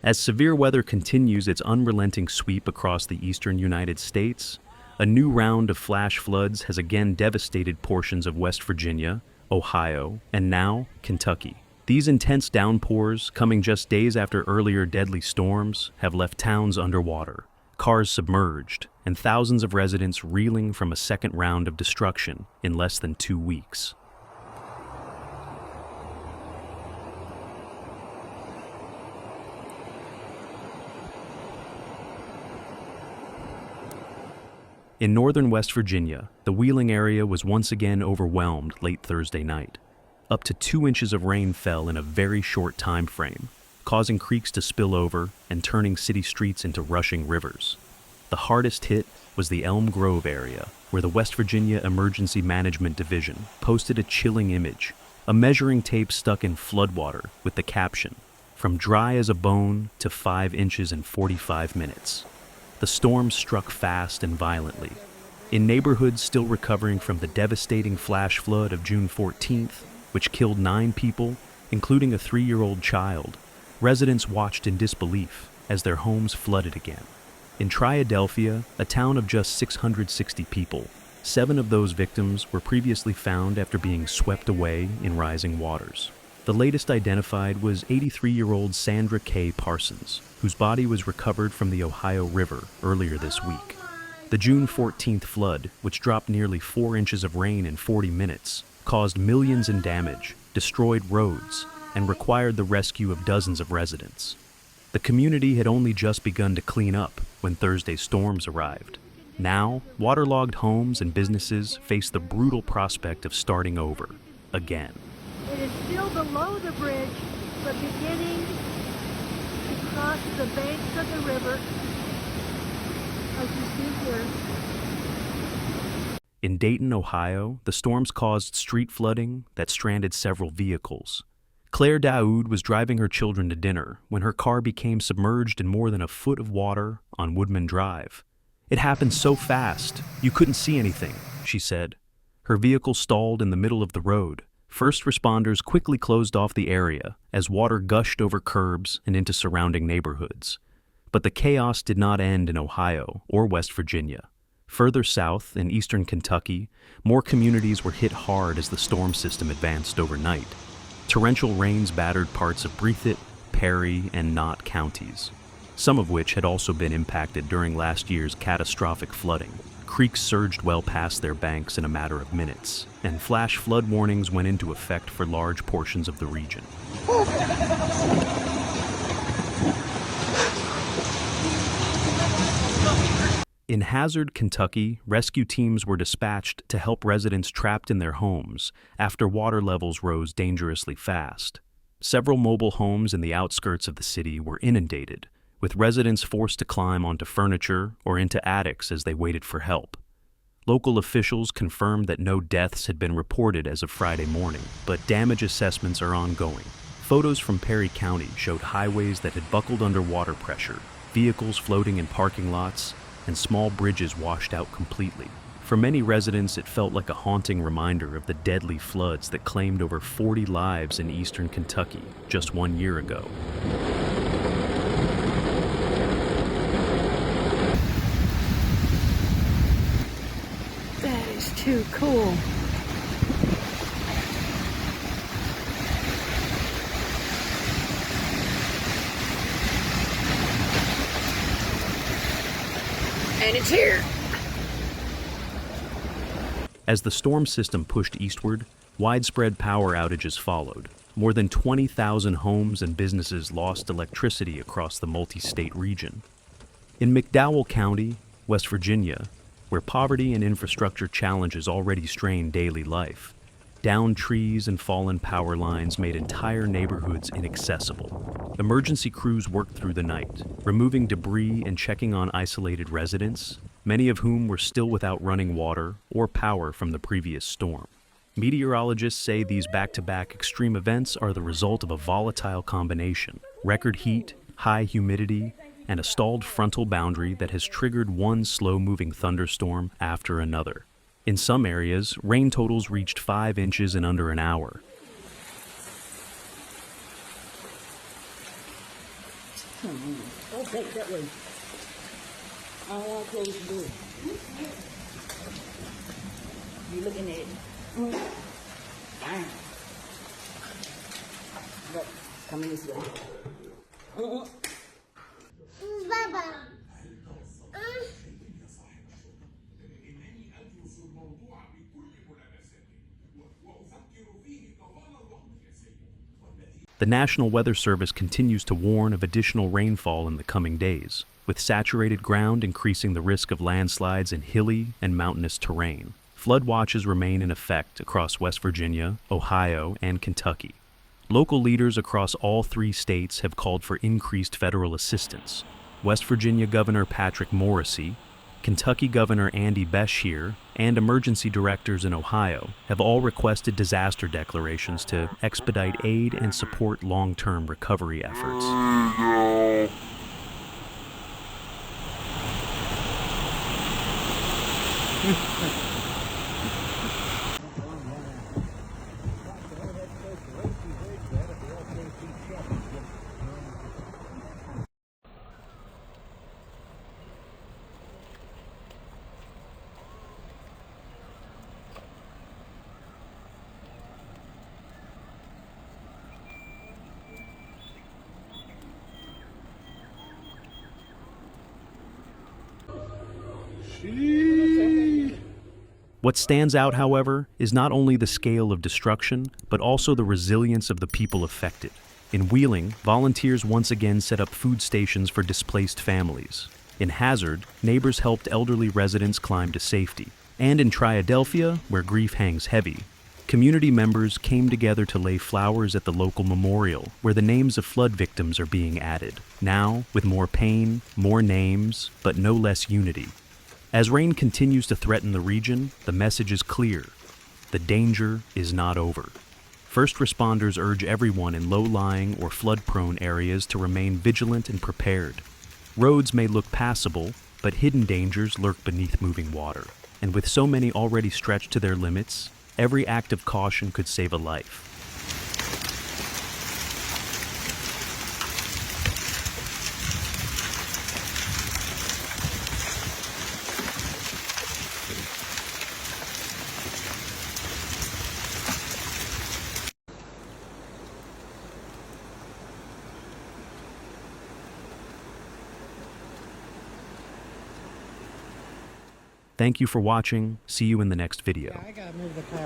As severe weather continues its unrelenting sweep across the eastern United States, a new round of flash floods has again devastated portions of West Virginia, Ohio, and now Kentucky. These intense downpours, coming just days after earlier deadly storms, have left towns underwater, cars submerged, and thousands of residents reeling from a second round of destruction in less than 2 weeks. In northern West Virginia, the Wheeling area was once again overwhelmed late Thursday night. Up to 2 inches of rain fell in a very short time frame, causing creeks to spill over and turning city streets into rushing rivers. The hardest hit was the Elm Grove area, where the West Virginia Emergency Management Division posted a chilling image, a measuring tape stuck in floodwater with the caption, "From dry as a bone to 5 inches in 45 minutes." The storm struck fast and violently. In neighborhoods still recovering from the devastating flash flood of June 14th, which killed 9 people, including a 3-year-old child, residents watched in disbelief as their homes flooded again. In Triadelphia, a town of just 660 people, 7 of those victims were previously found after being swept away in rising waters. The latest identified was 83-year-old Sandra K. Parsons, whose body was recovered from the Ohio River earlier this week. The June 14th flood, which dropped nearly 4 inches of rain in 40 minutes, caused millions in damage, destroyed roads, and required the rescue of dozens of residents. The community had only just begun to clean up when Thursday's storms arrived. Now, waterlogged homes and businesses face the brutal prospect of starting over, again. It is still below the bridge, but beginning to cross the banks of the river, as you see here. In Dayton, Ohio, the storms caused street flooding that stranded several vehicles. Claire Daoud was driving her children to dinner when her car became submerged in more than a foot of water on Woodman Drive. "It happened so fast, you couldn't see anything," she said. Her vehicle stalled in the middle of the road. First responders quickly closed off the area as water gushed over curbs and into surrounding neighborhoods. But the chaos did not end in Ohio or West Virginia. Further south, in eastern Kentucky, more communities were hit hard as the storm system advanced overnight. Torrential rains battered parts of Breathitt, Perry, and Knott counties, some of which had also been impacted during last year's catastrophic flooding. Creeks surged well past their banks in a matter of minutes, and flash flood warnings went into effect for large portions of the region. In Hazard, Kentucky, rescue teams were dispatched to help residents trapped in their homes after water levels rose dangerously fast. Several mobile homes in the outskirts of the city were inundated, with residents forced to climb onto furniture or into attics as they waited for help. Local officials confirmed that no deaths had been reported as of Friday morning, but damage assessments are ongoing. Photos from Perry County showed highways that had buckled under water pressure, vehicles floating in parking lots, and small bridges washed out completely. For many residents, it felt like a haunting reminder of the deadly floods that claimed over 40 lives in eastern Kentucky just 1 year ago. That is too cool. And it's here. As the storm system pushed eastward, widespread power outages followed. More than 20,000 homes and businesses lost electricity across the multi-state region. In McDowell County, West Virginia, where poverty and infrastructure challenges already strain daily life, downed trees and fallen power lines made entire neighborhoods inaccessible. Emergency crews worked through the night, removing debris and checking on isolated residents, many of whom were still without running water or power from the previous storm. Meteorologists say these back-to-back extreme events are the result of a volatile combination: record heat, high humidity, and a stalled frontal boundary that has triggered one slow-moving thunderstorm after another. In some areas, rain totals reached 5 inches in under an hour. Oh, that way. I don't want to close the door. You looking at it? Bam. Look, coming this way. Baba. The National Weather Service continues to warn of additional rainfall in the coming days, with saturated ground increasing the risk of landslides in hilly and mountainous terrain. Flood watches remain in effect across West Virginia, Ohio, and Kentucky. Local leaders across all 3 states have called for increased federal assistance. West Virginia Governor Patrick Morrisey, Kentucky Governor Andy Beshear, and emergency directors in Ohio have all requested disaster declarations to expedite aid and support long-term recovery efforts. What stands out, however, is not only the scale of destruction, but also the resilience of the people affected. In Wheeling, volunteers once again set up food stations for displaced families. In Hazard, neighbors helped elderly residents climb to safety. And in Triadelphia, where grief hangs heavy, community members came together to lay flowers at the local memorial, where the names of flood victims are being added. Now, with more pain, more names, but no less unity. As rain continues to threaten the region, the message is clear. The danger is not over. First responders urge everyone in low-lying or flood-prone areas to remain vigilant and prepared. Roads may look passable, but hidden dangers lurk beneath moving water. And with so many already stretched to their limits, every act of caution could save a life. Thank you for watching. See you in the next video. I gotta move the car.